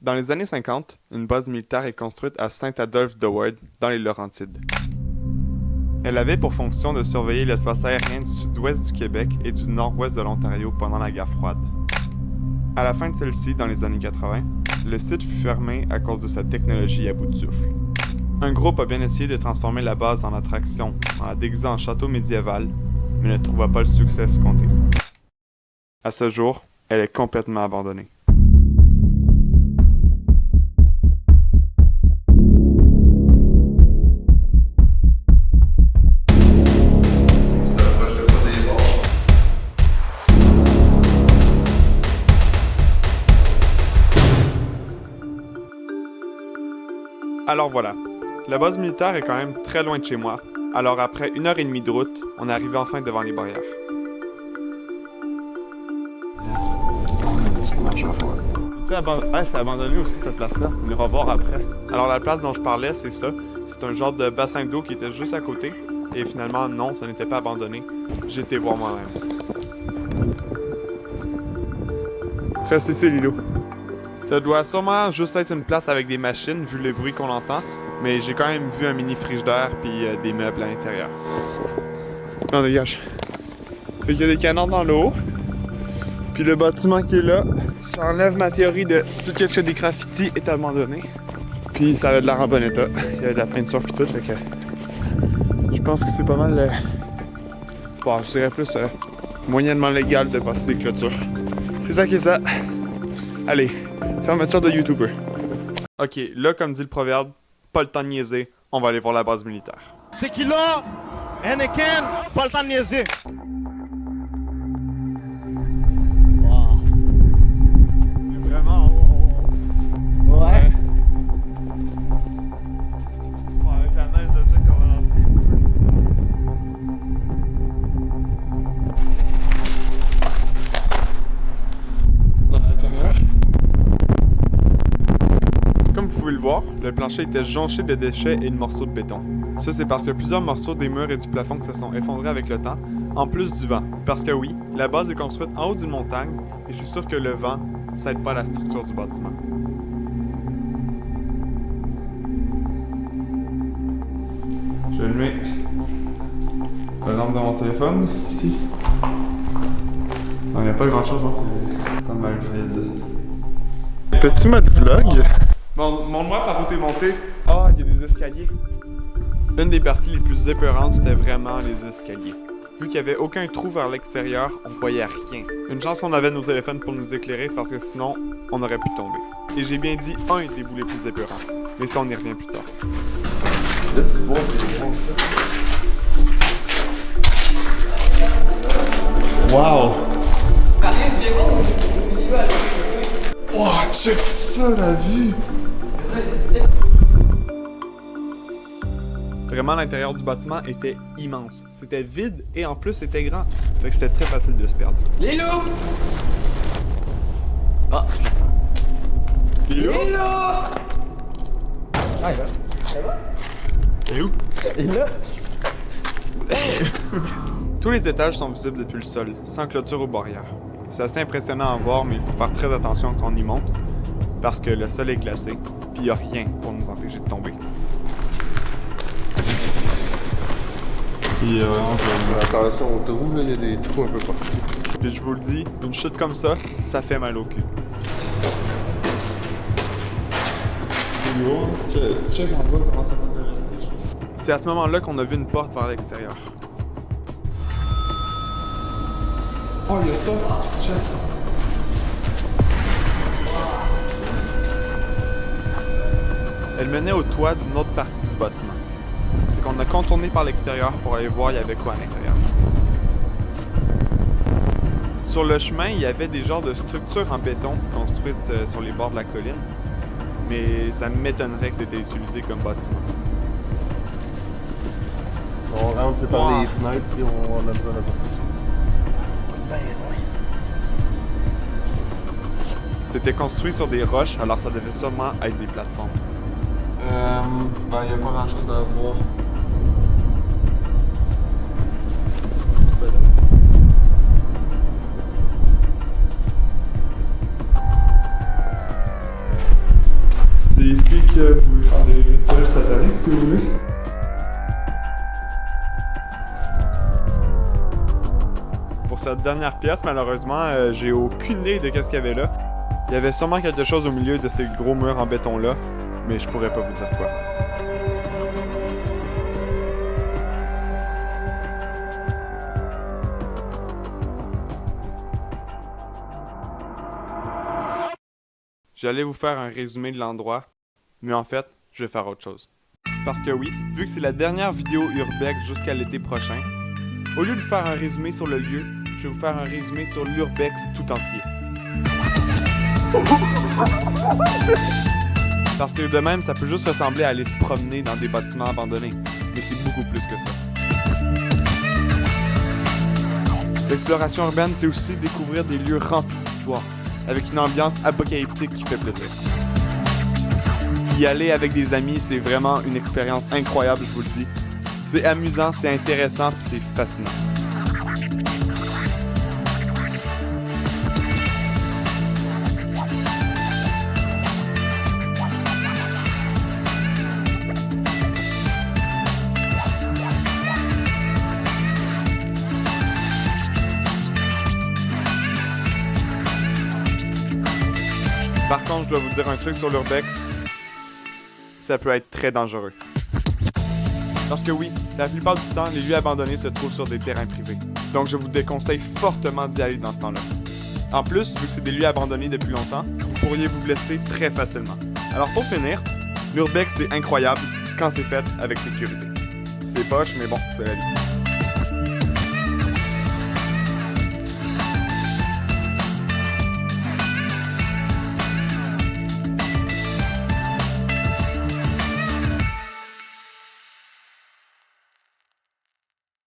Dans les années 50, une base militaire est construite à Saint-Adolphe-de-Ward, dans les Laurentides. Elle avait pour fonction de surveiller l'espace aérien du sud-ouest du Québec et du nord-ouest de l'Ontario pendant la guerre froide. À la fin de celle-ci, dans les années 80, le site fut fermé à cause de sa technologie à bout de souffle. Un groupe a bien essayé de transformer la base en attraction, en la déguisant en château médiéval, mais ne trouva pas le succès escompté. À ce jour, elle est complètement abandonnée. Alors voilà, la base militaire est quand même très loin de chez moi, alors après 1h30 de route, on est arrivé enfin devant les barrières. C'est abandonné aussi cette place-là, on ira voir après. Alors la place dont je parlais, c'est ça, c'est un genre de bassin d'eau qui était juste à côté, et finalement non, ça n'était pas abandonné, j'ai été voir moi-même. Reste ici Lilo. Ça doit sûrement juste être une place avec des machines, vu le bruit qu'on entend, mais j'ai quand même vu un mini frigidaire puis des meubles à l'intérieur. Non, dégage. Fait qu'il y a des canards dans l'eau, puis le bâtiment qui est là, ça enlève ma théorie de tout ce que des graffitis est abandonné. Puis ça avait de l'air en bon état. Il y avait de la peinture puis tout, fait que je pense que c'est pas mal, bon, je dirais plus moyennement légal de passer des clôtures. C'est ça qui est ça. Allez, fermeture de YouTuber. Ok, là, comme dit le proverbe, pas le temps de niaiser, on va aller voir la base militaire. Tequila, Anakin, pas le temps de niaiser. Wow. Vraiment, wow. Ouais. Bon, avec la neige de check, on va l'entrer. Dans l'intérieur. Comme vous pouvez le voir, le plancher était jonché de déchets et de morceaux de béton. Ça, c'est parce que plusieurs morceaux des murs et du plafond se sont effondrés avec le temps, en plus du vent. Parce que oui, la base est construite en haut d'une montagne, et c'est sûr que le vent, ça aide pas la structure du bâtiment. Je vais allumer la lampe de mon téléphone, ici. Non, il n'y a pas grand chose, hein, c'est pas mal vide. Petit mode vlog. Bon, montre-moi par où t'es monté. Ah, il y a des escaliers. Une des parties les plus épeurantes, c'était vraiment les escaliers. Vu qu'il n'y avait aucun trou vers l'extérieur, on voyait rien. Une chance qu'on avait nos téléphones pour nous éclairer parce que sinon, on aurait pu tomber. Et j'ai bien dit un des bouts les plus épeurants. Mais ça, on y revient plus tard. Là, c'est bon, c'est bon, ça. Wow! Wow, check ça, la vue! Vraiment, l'intérieur du bâtiment était immense. C'était vide et en plus, c'était grand. Fait que c'était très facile de se perdre. Lilo! Ah! Lilo? Lilo! Ah, il est là. Ça va? Et où? Il est là? Tous les étages sont visibles depuis le sol, sans clôture ou barrière. C'est assez impressionnant à voir, mais il faut faire très attention quand on y monte, parce que le sol est glacé, puis il n'y a rien pour nous empêcher de tomber. Puis Attention au trou, là, il y a des trous un peu partout. puis je vous le dis, une chute comme ça fait mal au cul. Check en bas comment ça prend le vertige. C'est à ce moment-là qu'on a vu une porte vers l'extérieur. Oh, il y a ça! Check! Elle menait au toit d'une autre partie du bâtiment. Fait qu'on a contourné par l'extérieur pour aller voir il y avait quoi à l'intérieur. Sur le chemin, il y avait des genres de structures en béton construites sur les bords de la colline, mais ça m'étonnerait que c'était utilisé comme bâtiment. On rentre, c'est par Wow. les fenêtres, puis on a besoin de ça. C'était construit sur des roches, alors ça devait sûrement être des plateformes. Ben, il n'y a pas grand chose à voir. ici que vous pouvez faire des rituels sataniques si vous voulez. Pour cette dernière pièce, malheureusement, j'ai aucune idée de qu'est-ce qu'il y avait là. Il y avait sûrement quelque chose au milieu de ces gros murs en béton là, mais je pourrais pas vous dire quoi. J'allais vous faire un résumé de l'endroit, mais en fait, je vais faire autre chose. Parce que oui, vu que c'est la dernière vidéo Urbex jusqu'à l'été prochain, au lieu de faire un résumé sur le lieu, je vais vous faire un résumé sur l'Urbex tout entier. Parce que de même, ça peut juste ressembler à aller se promener dans des bâtiments abandonnés, mais c'est beaucoup plus que ça. L'exploration urbaine, c'est aussi découvrir des lieux remplis d'histoire, avec une ambiance apocalyptique qui fait plaisir. Y aller avec des amis, c'est vraiment une expérience incroyable, je vous le dis. C'est amusant, c'est intéressant, puis c'est fascinant. Par contre, je dois vous dire un truc sur l'Urbex, ça peut être très dangereux. Parce que oui, la plupart du temps, les lieux abandonnés se trouvent sur des terrains privés. Donc je vous déconseille fortement d'y aller dans ce temps-là. En plus, vu que c'est des lieux abandonnés depuis longtemps, vous pourriez vous blesser très facilement. Alors pour finir, l'Urbex c'est incroyable quand c'est fait avec sécurité. C'est poche, mais bon, c'est la vie.